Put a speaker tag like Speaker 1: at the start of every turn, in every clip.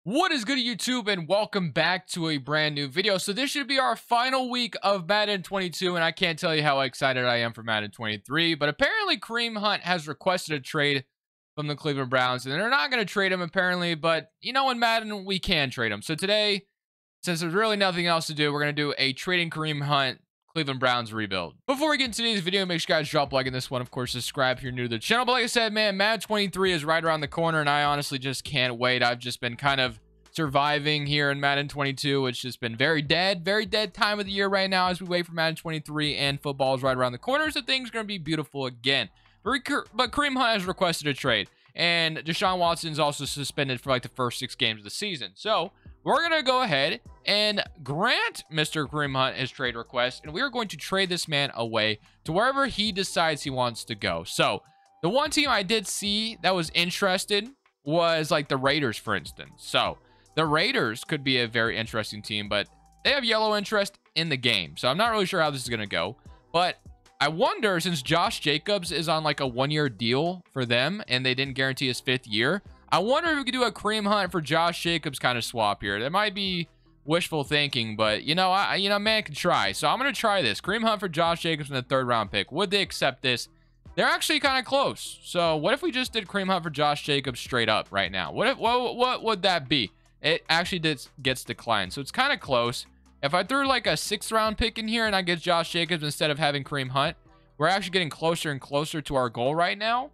Speaker 1: What is good, YouTube, and welcome back to a brand new video. So this should be our final week of Madden 22, and I can't tell you how excited I am for Madden 23, but apparently Kareem Hunt has requested a trade from the Cleveland Browns, and they're not going to trade him apparently, but you know, in Madden we can trade him. So today, since there's really nothing else to do, we're going to do a trading Kareem Hunt Cleveland Browns rebuild. Before we get into today's video, make sure you guys drop a like on this one. Of course, subscribe if you're new to the channel. But like I said, man, Madden 23 is right around the corner, and I honestly just can't wait. I've just been kind of surviving here in Madden 22, which has been very dead time of the year right now as we wait for Madden 23, and football is right around the corner, so things are going to be beautiful again. But Kareem Hunt has requested a trade, and Deshaun Watson is also suspended for like the first 6 games of the season. So we're going to go ahead and grant Mr. Kareem Hunt his trade request, and we are going to trade this man away to wherever he decides he wants to go. So the one team I did see that was interested was like the Raiders, for instance. So the Raiders could be a very interesting team, but they have yellow interest in the game. So I'm not really sure how this is going to go. But I wonder, since Josh Jacobs is on like a 1-year deal for them and they didn't guarantee his 5th year, I wonder if we could do a Kareem Hunt for Josh Jacobs kind of swap here. That might be wishful thinking, but you know, man can try. So I'm going to try this. Kareem Hunt for Josh Jacobs in the 3rd round pick. Would they accept this? They're actually kind of close. So what if we just did Kareem Hunt for Josh Jacobs straight up right now? What would that be? It actually gets declined. So it's kind of close. If I threw like a 6th round pick in here and I get Josh Jacobs instead of having Kareem Hunt, we're actually getting closer and closer to our goal right now.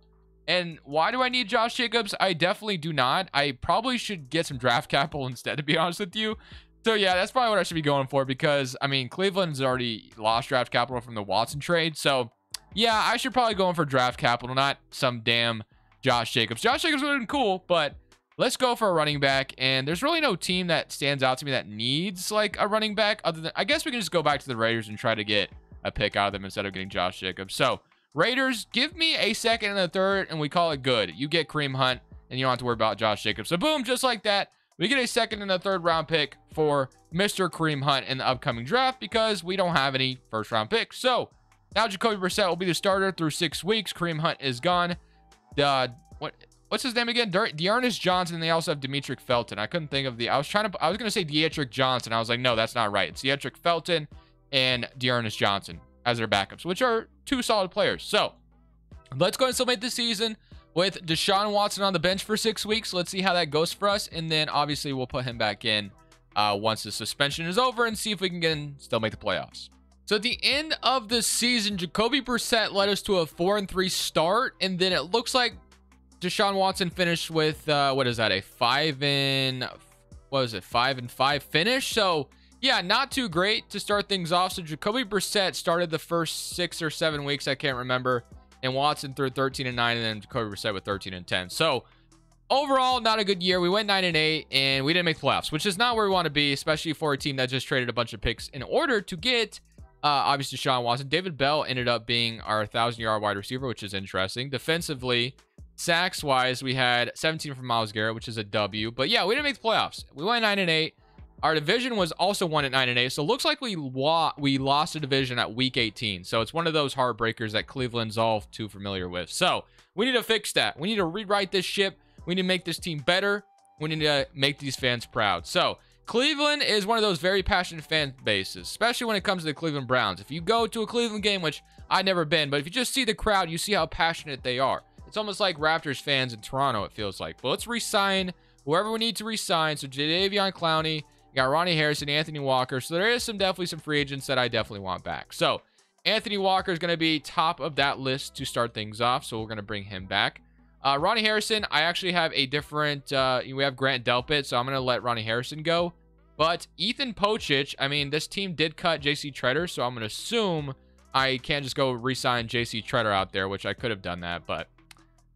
Speaker 1: And why do I need Josh Jacobs? I definitely do not. I probably should get some draft capital instead, to be honest with you. So yeah, that's probably what I should be going for, because I mean, Cleveland's already lost draft capital from the Watson trade. So yeah, I should probably go in for draft capital, not some damn Josh Jacobs. Josh Jacobs would have been cool, but let's go for a running back. And there's really no team that stands out to me that needs like a running back other than, I guess we can just go back to the Raiders and try to get a pick out of them instead of getting Josh Jacobs. So Raiders, give me a 2nd and a 3rd, and we call it good. You get Kareem Hunt, and you don't have to worry about Josh Jacobs. So boom, just like that, we get a 2nd and a 3rd round pick for Mr. Kareem Hunt in the upcoming draft, because we don't have any 1st round picks. So now Jacoby Brissett will be the starter through 6 weeks. Kareem Hunt is gone. What's his name again? Dearness Johnson. And they also have Demetric Felton. I couldn't think of I was going to say Dietrich Johnson. I was like, no, that's not right. It's Dietrich Felton and Dearness Johnson as their backups, which are 2 solid players. So let's go and celebrate this season with Deshaun Watson on the bench for 6 weeks. Let's see how that goes for us. And then obviously we'll put him back in once the suspension is over and see if we can still make the playoffs. So at the end of the season, Jacoby Brissett led us to a 4-3 start. And then it looks like Deshaun Watson finished with, what is that? A 5-5 finish. So yeah, not too great to start things off. So Jacoby Brissett started the first 6 or 7 weeks, I can't remember, and Watson threw 13-9, and then Jacoby Brissett with 13-10. So overall, not a good year. We went 9-8, and we didn't make the playoffs, which is not where we want to be, especially for a team that just traded a bunch of picks in order to get obviously Deshaun Watson. David Bell ended up being our 1,000-yard wide receiver, which is interesting. Defensively, sacks wise, we had 17 from Myles Garrett, which is a W. But yeah, we didn't make the playoffs. We went 9-8. Our division was also 1-9-8. So it looks like we lost a division at week 18. So it's one of those heartbreakers that Cleveland's all too familiar with. So we need to fix that. We need to rewrite this ship. We need to make this team better. We need to make these fans proud. So Cleveland is one of those very passionate fan bases, especially when it comes to the Cleveland Browns. If you go to a Cleveland game, which I've never been, but if you just see the crowd, you see how passionate they are. It's almost like Raptors fans in Toronto, it feels like. But let's re-sign whoever we need to re-sign. So Jadeveon Clowney, you got Ronnie Harrison, Anthony Walker. So there is definitely some free agents that I definitely want back. So Anthony Walker is going to be top of that list to start things off. So we're going to bring him back. Ronnie Harrison, I actually have a different, we have Grant Delpit, so I'm going to let Ronnie Harrison go. But Ethan Pocic, I mean, this team did cut JC Treader, so I'm going to assume I can't just go re-sign JC Treader out there, which I could have done that. But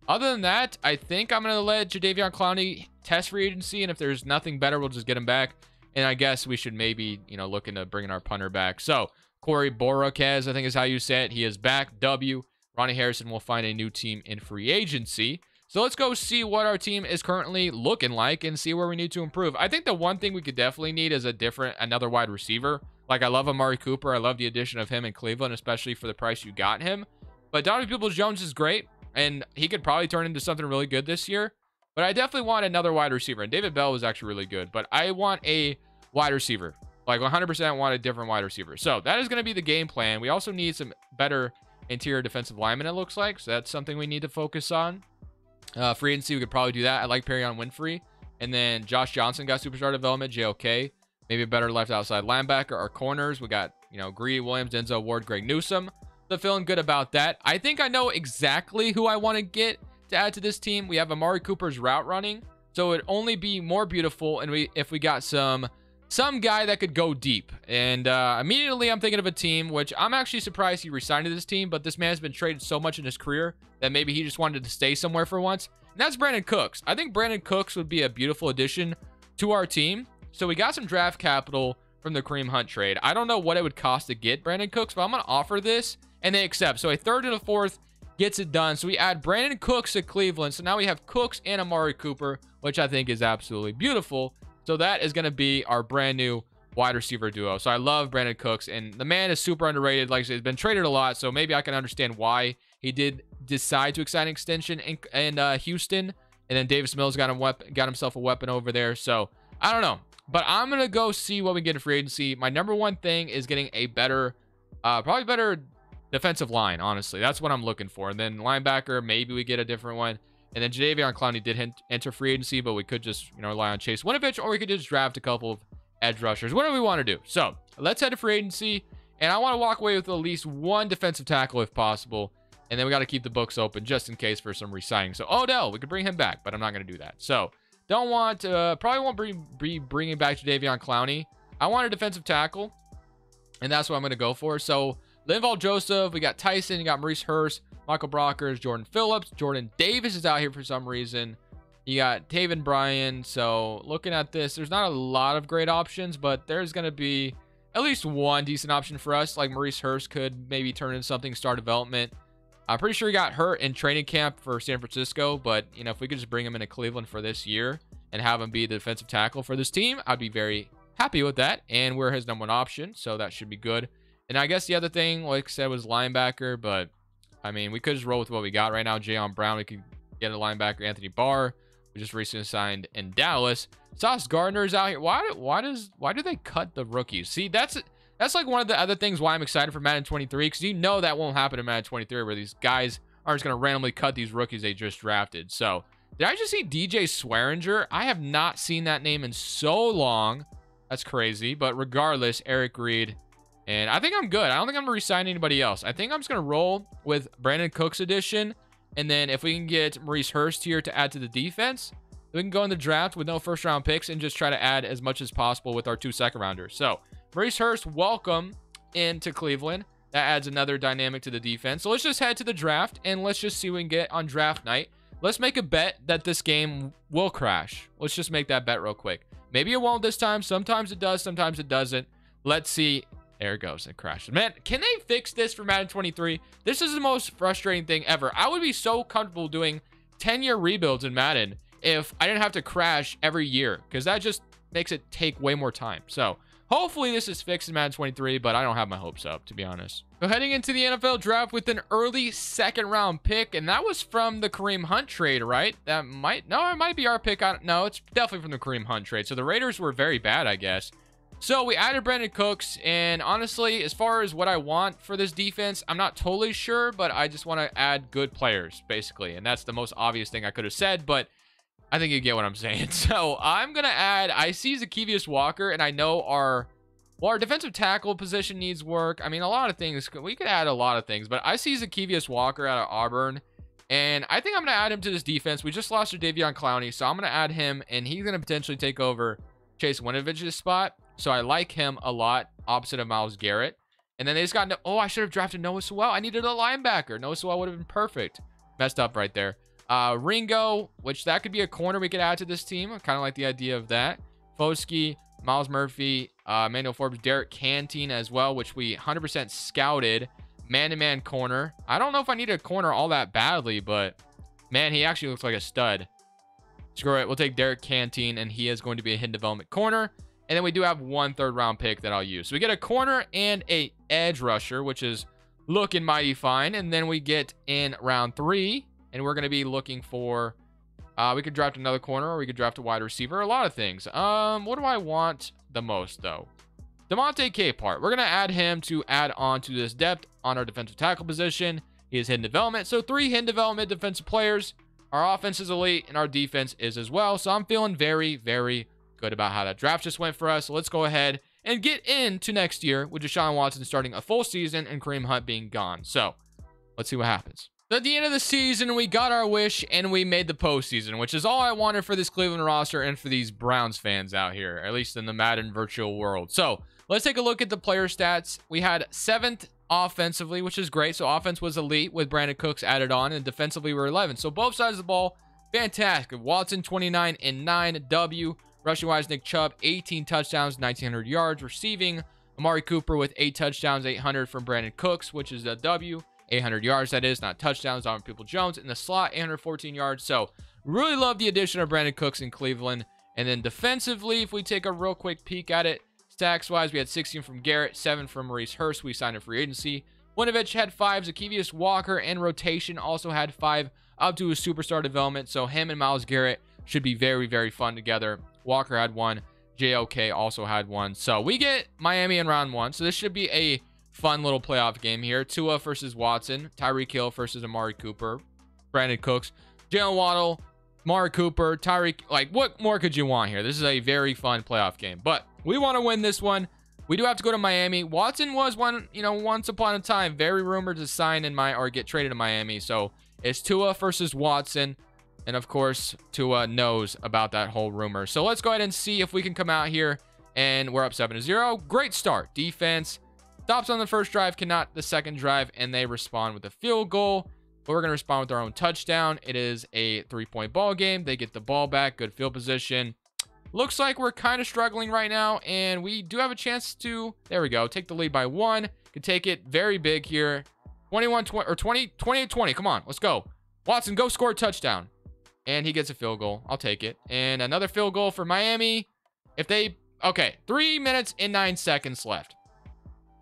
Speaker 1: other than that, I think I'm going to let Jadeveon Clowney test free agency, and if there's nothing better, we'll just get him back. And I guess we should maybe, look into bringing our punter back. So Corey Bojorquez, I think is how you say it. He is back. W. Ronnie Harrison will find a new team in free agency. So let's go see what our team is currently looking like and see where we need to improve. I think the one thing we could definitely need is another wide receiver. Like, I love Amari Cooper. I love the addition of him in Cleveland, especially for the price you got him. But Donovan Peoples-Jones is great, and he could probably turn into something really good this year. But I definitely want another wide receiver. And David Bell was actually really good. But I want a wide receiver. Like 100% want a different wide receiver. So that is going to be the game plan. We also need some better interior defensive linemen, it looks like. So that's something we need to focus on. Free agency, we could probably do that. I like Perrion Winfrey. And then Josh Johnson got superstar development, JOK. Maybe a better left outside linebacker. Our corners, we got, Greedy Williams, Denzel Ward, Greg Newsome. So feeling good about that. I think I know exactly who I want to get to add to this team. We have Amari Cooper's route running. So it'd only be more beautiful if we got some guy that could go deep. And immediately I'm thinking of a team, which I'm actually surprised he resigned to this team, but this man's been traded so much in his career that maybe he just wanted to stay somewhere for once. And that's Brandon Cooks. I think Brandon Cooks would be a beautiful addition to our team. So we got some draft capital from the Kareem Hunt trade. I don't know what it would cost to get Brandon Cooks, but I'm going to offer this, and they accept. So a third and a fourth gets it done. So we add Brandon Cooks to Cleveland. So now we have Cooks and Amari Cooper, which I think is absolutely beautiful. So that is going to be our brand new wide receiver duo. So I love Brandon Cooks, and the man is super underrated. Like I said, he's been traded a lot, so maybe I can understand why he did decide to extend an extension in Houston. And then Davis Mills got himself a weapon over there. So I don't know, but I'm going to go see what we get in free agency. My number one thing is getting a better, probably better defensive line, honestly. That's what I'm looking for. And then linebacker, maybe we get a different one. And then Jadeveon Clowney did enter free agency, but we could just, rely on Chase Winovich, or we could just draft a couple of edge rushers, whatever we want to do. So let's head to free agency, and I want to walk away with at least one defensive tackle if possible. And then we got to keep the books open just in case for some re-signing. So Odell, we could bring him back, but I'm not going to do that. So probably won't be bringing back Jadeveon Clowney. I want a defensive tackle, and that's what I'm going to go for. So Linval Joseph, we got Tyson, you got Maurice Hurst, Michael Brockers, Jordan Phillips, Jordan Davis is out here for some reason. You got Taven Bryan. So looking at this, there's not a lot of great options, but there's going to be at least one decent option for us. Like Maurice Hurst could maybe turn into something, star development. I'm pretty sure he got hurt in training camp for San Francisco, but if we could just bring him into Cleveland for this year and have him be the defensive tackle for this team, I'd be very happy with that. And we're his number one option, so that should be good. And I guess the other thing, like I said, was linebacker, but I mean, we could just roll with what we got right now. Jayon Brown, we could get a linebacker. Anthony Barr, we just recently signed in Dallas. Sauce Gardner's out here. Why do they cut the rookies? See, that's like one of the other things why I'm excited for Madden 23, because that won't happen in Madden 23, where these guys aren't just going to randomly cut these rookies they just drafted. So did I just see DJ Swearinger? I have not seen that name in so long. That's crazy. But regardless, Eric Reed. And I think I'm good. I don't think I'm going to re-sign anybody else. I think I'm just going to roll with Brandon Cooks edition. And then if we can get Maurice Hurst here to add to the defense, we can go in the draft with no first-round picks and just try to add as much as possible with our 2 second-rounders. So Maurice Hurst, welcome into Cleveland. That adds another dynamic to the defense. So let's just head to the draft, and let's just see what we can get on draft night. Let's make a bet that this game will crash. Let's just make that bet real quick. Maybe it won't this time. Sometimes it does. Sometimes it doesn't. Let's see. There it goes. It crashed. Man, can they fix this for Madden 23? This is the most frustrating thing ever. I would be so comfortable doing 10-year rebuilds in Madden if I didn't have to crash every year, because that just makes it take way more time. So hopefully this is fixed in Madden 23, but I don't have my hopes up, to be honest. So heading into the NFL draft with an early second-round pick, and that was from the Kareem Hunt trade, right? It might be our pick. No, it's definitely from the Kareem Hunt trade. So the Raiders were very bad, I guess. So we added Brandon Cooks, and honestly, as far as what I want for this defense, I'm not totally sure, but I just want to add good players, basically. And that's the most obvious thing I could have said, but I think you get what I'm saying. So I'm going to add, I see Zacchaeus Walker, and I know our defensive tackle position needs work. I mean, a lot of things. We could add a lot of things, but I see Zacchaeus Walker out of Auburn, and I think I'm going to add him to this defense. We just lost to Jadeveon Clowney, so I'm going to add him, and he's going to potentially take over Chase Winovich's spot. So I like him a lot, opposite of Myles Garrett. And then they just got, I should have drafted Noah Sewell. I needed a linebacker. Noah Sewell would have been perfect. Messed up right there. Ringo, which that could be a corner we could add to this team. I kind of like the idea of that. Foskey, Miles Murphy, Manuel Forbes, Derek Canteen as well, which we 100% scouted. Man-to-man corner. I don't know if I need a corner all that badly, but man, he actually looks like a stud. Screw it. We'll take Derek Canteen, and he is going to be a hidden development corner. And then we do have 1 third-round pick that I'll use. So we get a corner and a edge rusher, which is looking mighty fine. And then we get in round 3, and we're going to be looking for We could draft another corner, or we could draft a wide receiver. A lot of things. What do I want the most, though? Demonte Capehart. We're going to add him to add on to this depth on our defensive tackle position. He is hidden development. So 3 hidden development defensive players. Our offense is elite, and our defense is as well. So I'm feeling very, very good about how that draft just went for us. So let's go ahead and get into next year with Deshaun Watson starting a full season and Kareem Hunt being gone. So let's see what happens. So at the end of the season, we got our wish and we made the postseason, which is all I wanted for this Cleveland roster and for these Browns fans out here, at least in the Madden virtual world. So let's take a look at the player stats. We had 7th offensively, which is great. So offense was elite with Brandon Cooks added on, and defensively we're 11. So both sides of the ball, fantastic. Watson 29 and 9 W. Rushing wise, Nick Chubb 18 touchdowns, 1,900 yards. Receiving, Amari Cooper with 8 touchdowns, 800 from Brandon Cooks, which is a W. 800 yards, that is, not touchdowns. On People Jones in the slot, 814 yards. So really love the addition of Brandon Cooks in Cleveland. And then defensively, if we take a real quick peek at it, stacks wise, we had 16 from Garrett, 7 from Maurice Hurst. We signed a free agency. Winovich had 5. Zacchaeus Walker and rotation also had 5 up to his superstar development. So him and Myles Garrett should be very, very fun together. Walker had 1. JOK also had 1. So we get Miami in round 1. So this should be a fun little playoff game here. Tua versus Watson. Tyreek Hill versus Amari Cooper. Brandon Cooks. Jalen Waddle. Amari Cooper. Tyreek. Like, what more could you want here? This is a very fun playoff game. But we want to win this one. We do have to go to Miami. Watson was once upon a time very rumored to sign or get traded to Miami. So it's Tua versus Watson. And of course, Tua knows about that whole rumor. So let's go ahead and see if we can come out here. And we're up 7-0. Great start. Defense stops on the first drive, cannot the second drive, and they respond with a field goal. But we're going to respond with our own touchdown. It is a 3-point ball game. They get the ball back. Good field position. Looks like we're kind of struggling right now, and we do have a chance to, there we go, take the lead by 1. Could take it very big here. 21-20 or 28-20. Come on, let's go. Watson, go score a touchdown. And he gets a field goal. I'll take it. And another field goal for Miami. Okay, 3 minutes and 9 seconds left.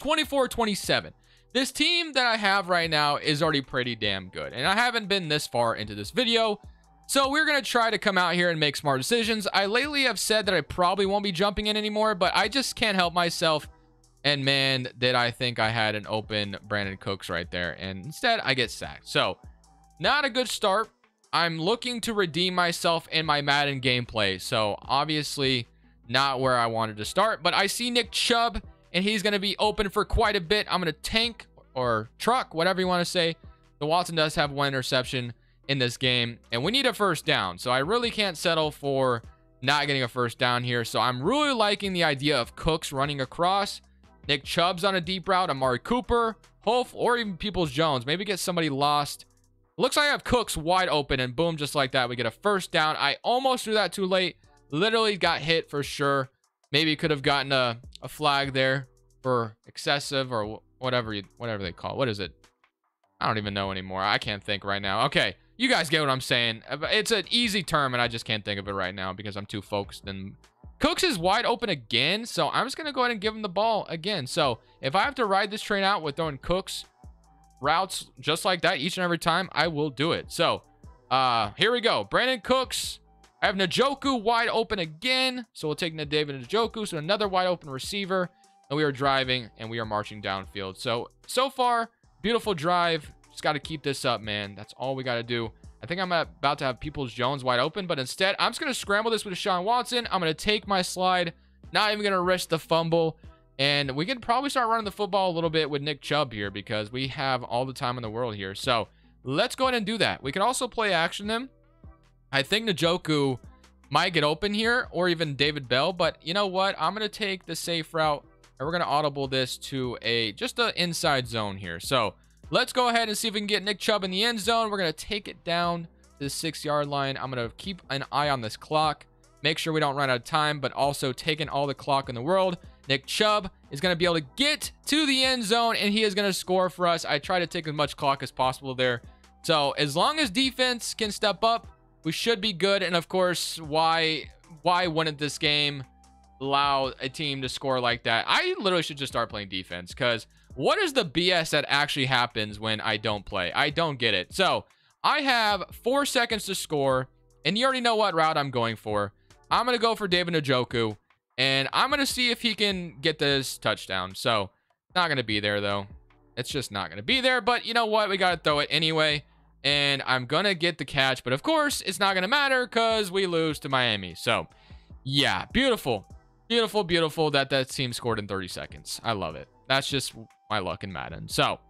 Speaker 1: 24-27. This team that I have right now is already pretty damn good, and I haven't been this far into this video, so we're going to try to come out here and make smart decisions. I lately have said that I probably won't be jumping in anymore, but I just can't help myself, and man, did I think I had an open Brandon Cooks right there, and instead I get sacked. So not a good start. I'm looking to redeem myself in my Madden gameplay, so obviously not where I wanted to start, but I see Nick Chubb, and he's going to be open for quite a bit. I'm going to tank or truck, whatever you want to say. The Watson does have 1 interception in this game, and we need a first down. So I really can't settle for not getting a first down here. So I'm really liking the idea of Cooks running across. Nick Chubb's on a deep route. Amari Cooper, or even Peoples Jones. Maybe get somebody lost. Looks like I have Cooks wide open, and boom, just like that, we get a first down. I almost threw that too late. Literally got hit for sure. Maybe could have gotten a flag there for excessive or whatever they call it. What is it? I don't even know anymore. I can't think right now. Okay, you guys get what I'm saying. It's an easy term, and I just can't think of it right now because I'm too focused. And Cooks is wide open again, so I'm just going to go ahead and give him the ball again. So if I have to ride this train out with throwing Cooks routes just like that each and every time, I will do it. So here we go. Brandon Cooks. I have Njoku wide open again. So we'll take David Njoku. So another wide open receiver. And we are driving and we are marching downfield. So far, beautiful drive. Just got to keep this up, man. That's all we got to do. I think I'm about to have Peoples Jones wide open. But instead, I'm just going to scramble this with Deshaun Watson. I'm going to take my slide. Not even going to risk the fumble. And we can probably start running the football a little bit with Nick Chubb here because we have all the time in the world here. So let's go ahead and do that. We can also play action them. I think Njoku might get open here, or even David Bell, but you know what? I'm going to take the safe route, and we're going to audible this to just an inside zone here. So let's go ahead and see if we can get Nick Chubb in the end zone. We're going to take it down to the 6-yard line. I'm going to keep an eye on this clock, make sure we don't run out of time, but also taking all the clock in the world. Nick Chubb is going to be able to get to the end zone, and he is going to score for us. I try to take as much clock as possible there. So as long as defense can step up, we should be good. And of course, why wouldn't this game allow a team to score like that? I literally should just start playing defense, because what is the BS that actually happens when I don't play? I don't get it. So I have 4 seconds to score. And you already know what route I'm going for. I'm going to go for David Njoku. And I'm going to see if he can get this touchdown. So, not going to be there, though. It's just not going to be there. But you know what? We got to throw it anyway. And I'm going to get the catch. But of course, it's not going to matter because we lose to Miami. So, yeah. Beautiful. Beautiful, beautiful that team scored in 30 seconds. I love it. That's just my luck in Madden. So,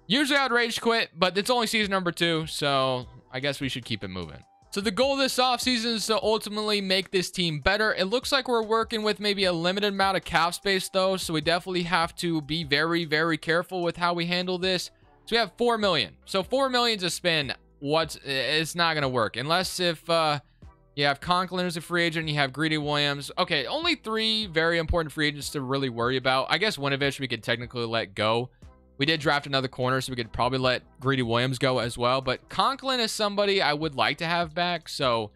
Speaker 1: usually I'd rage quit. But it's only season number 2. So, I guess we should keep it moving. So the goal this offseason is to ultimately make this team better. It looks like we're working with maybe a limited amount of cap space though. So we definitely have to be very, very careful with how we handle this. So we have 4 million. So 4 million to spend. It's not going to work. Unless if you have Conklin as a free agent, you have Greedy Williams. Okay, only 3 very important free agents to really worry about. I guess Winovich we could technically let go. We did draft another corner, so we could probably let Greedy Williams go as well. But Conklin is somebody I would like to have back. So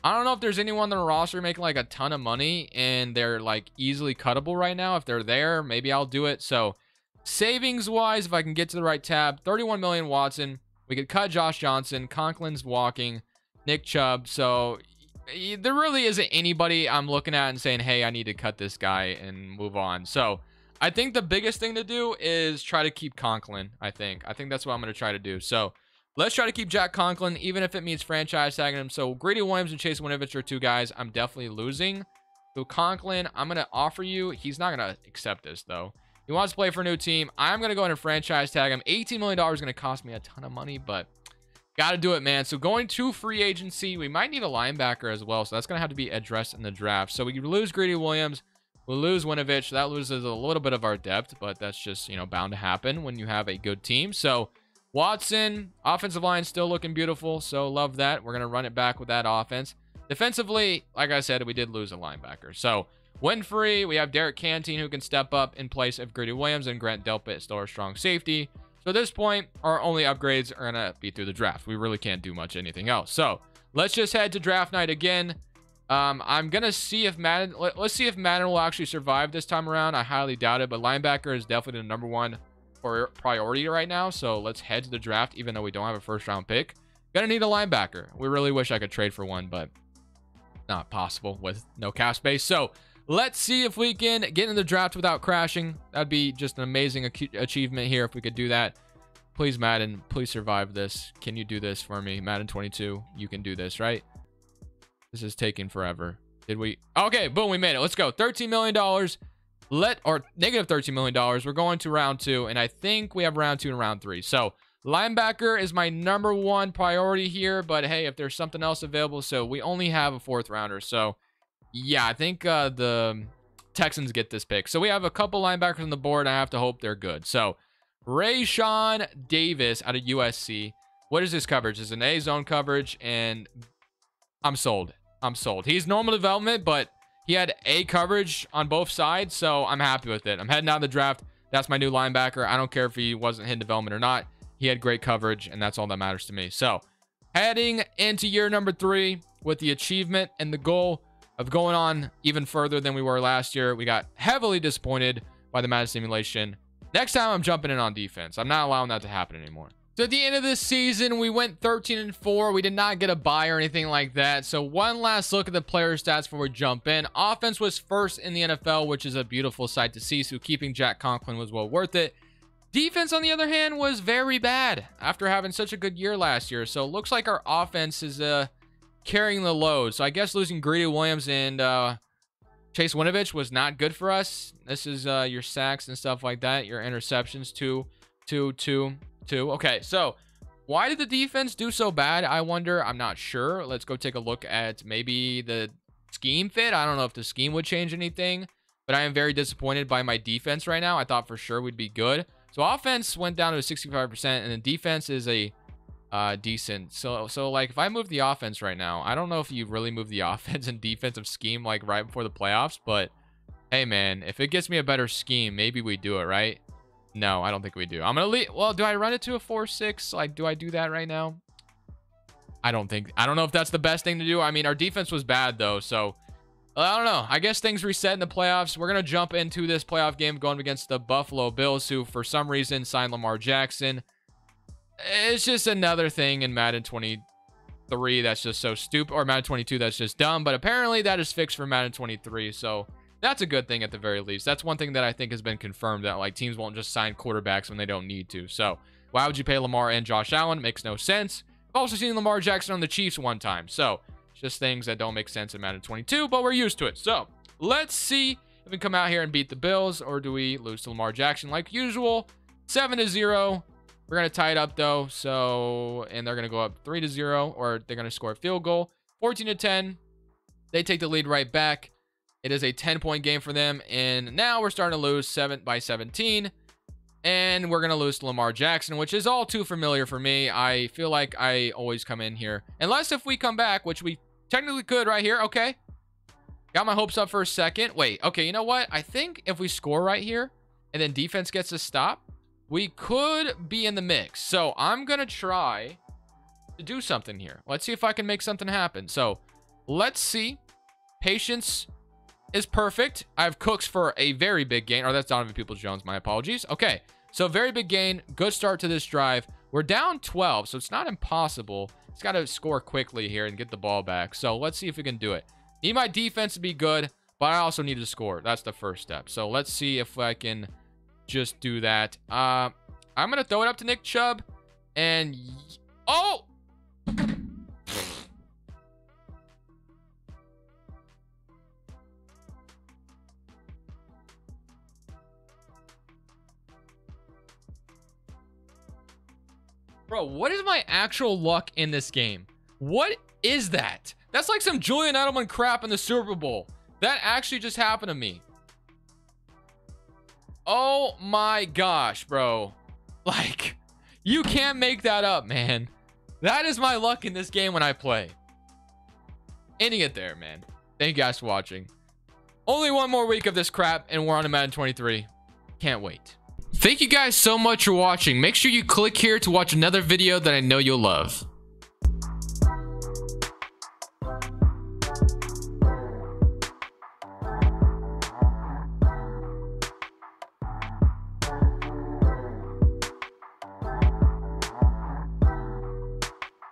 Speaker 1: I don't know if there's anyone on the roster making like a ton of money and they're like easily cuttable right now. If they're there, maybe I'll do it. So savings wise, if I can get to the right tab, 31 million Watson. We could cut Josh Johnson. Conklin's walking. Nick Chubb. So there really isn't anybody I'm looking at and saying, hey, I need to cut this guy and move on. So I think the biggest thing to do is try to keep Conklin, I think that's what I'm going to try to do. So let's try to keep Jack Conklin, even if it means franchise tagging him. So Greedy Williams and Chase Winovich are 2 guys I'm definitely losing. So Conklin, I'm going to offer you. He's not going to accept this, though. He wants to play for a new team. I'm going to go ahead and franchise tag him. $18 million is going to cost me a ton of money, but got to do it, man. So going to free agency, we might need a linebacker as well. So that's going to have to be addressed in the draft. So we lose Greedy Williams. We'll lose Winovich. That loses a little bit of our depth, but that's just, bound to happen when you have a good team. So Watson, offensive line still looking beautiful. So love that. We're going to run it back with that offense. Defensively, like I said, we did lose a linebacker. So Winfrey, we have Derek Cantine who can step up in place of Greedy Williams, and Grant Delpit is still our strong safety. So at this point, our only upgrades are going to be through the draft. We really can't do much anything else. So let's just head to draft night again. I'm going to see if Madden, let's see if Madden will actually survive this time around. I highly doubt it, but linebacker is definitely the #1 priority right now. So let's head to the draft, even though we don't have a first-round pick. Gonna need a linebacker. We really wish I could trade for one, but not possible with no cap space. So let's see if we can get in the draft without crashing. That'd be just an amazing achievement here if we could do that. Please, Madden, please survive this. Can you do this for me? Madden 22, you can do this, right? This is taking forever. Did we? Okay, boom, we made it. Let's go. $13 million. Or negative $13 million. We're going to round 2, and I think we have round 2 and round 3. So linebacker is my #1 priority here, but hey, if there's something else available, so we only have a 4th rounder. So yeah, I think the Texans get this pick. So we have a couple linebackers on the board. I have to hope they're good. So Rayshawn Davis out of USC. What is his coverage? It's an A zone coverage, and I'm sold. I'm sold. He's normal development, but he had A coverage on both sides, so I'm happy with it. I'm heading out of the draft. That's my new linebacker. I don't care if he wasn't hidden development or not. He had great coverage, and that's all that matters to me. So heading into year number 3 with the achievement and the goal of going on even further than we were last year. We got heavily disappointed by the Madden simulation. Next time, I'm jumping in on defense. I'm not allowing that to happen anymore. So at the end of this season, we went 13-4. We did not get a bye or anything like that. So one last look at the player stats before we jump in. Offense was first in the NFL, which is a beautiful sight to see. So keeping Jack Conklin was well worth it. Defense, on the other hand, was very bad after having such a good year last year. So it looks like our offense is carrying the load. So I guess losing Greedy Williams and Chase Winovich was not good for us. This is your sacks and stuff like that. Your interceptions, 2. Okay, so why did the defense do so bad? I wonder. I'm not sure. Let's go take a look at maybe the scheme fit. I don't know if the scheme would change anything, but I am very disappointed by my defense right now. I thought for sure we'd be good. So offense went down to 65%, and then defense is a decent. So like if I move the offense right now, I don't know if you really move the offense and defensive scheme like right before the playoffs, but hey man, if it gets me a better scheme, maybe we do it, right? No, I don't think we do. I'm gonna leave. Well, do I run it to a 4-6? Like, do I do that right now? I don't know if that's the best thing to do. I mean, our defense was bad though, so I don't know. I guess things reset in the playoffs. We're gonna jump into this playoff game going against the Buffalo Bills, who for some reason signed Lamar Jackson. It's just another thing in Madden 20. 23 that's just so stupid, or Madden 22 that's just dumb, but apparently that is fixed for Madden 23, so that's a good thing at the very least. That's one thing that I think has been confirmed, that like teams won't just sign quarterbacks when they don't need to. So why would you pay Lamar and Josh Allen? It makes no sense. I've also seen Lamar Jackson on the Chiefs one time, so it's just things that don't make sense in Madden 22, but we're used to it. So let's see if we come out here and beat the Bills, or do we lose to Lamar Jackson like usual? 7-0. We're going to tie it up, though. So, and they're going to go up 3-0, or they're going to score a field goal. 14-10. They take the lead right back. It is a 10-point game for them. And now we're starting to lose 7-17. And we're going to lose to Lamar Jackson, which is all too familiar for me. I feel like I always come in here. Unless if we come back, which we technically could right here. Okay. Got my hopes up for a second. Wait. Okay, you know what? I think if we score right here, and then defense gets a stop, we could be in the mix. So I'm going to try to do something here. Let's see if I can make something happen. So let's see. Patience is perfect. I have Cooks for a very big gain. Or that's Donovan Peoples-Jones. My apologies. Okay. So very big gain. Good start to this drive. We're down 12, so it's not impossible. It's got to score quickly here and get the ball back. So let's see if we can do it. Need my defense to be good, but I also need to score. That's the first step. So let's see if I can just do that. I'm going to throw it up to Nick Chubb. And... oh! Bro, what is my actual luck in this game? What is that? That's like some Julian Edelman crap in the Super Bowl. That actually just happened to me. Oh my gosh, bro. Like, you can't make that up, man. That is my luck in this game when I play. Ending it there, man. Thank you guys for watching. Only one more week of this crap, and we're on to Madden 23. Can't wait. Thank you guys so much for watching. Make sure you click here to watch another video that I know you'll love.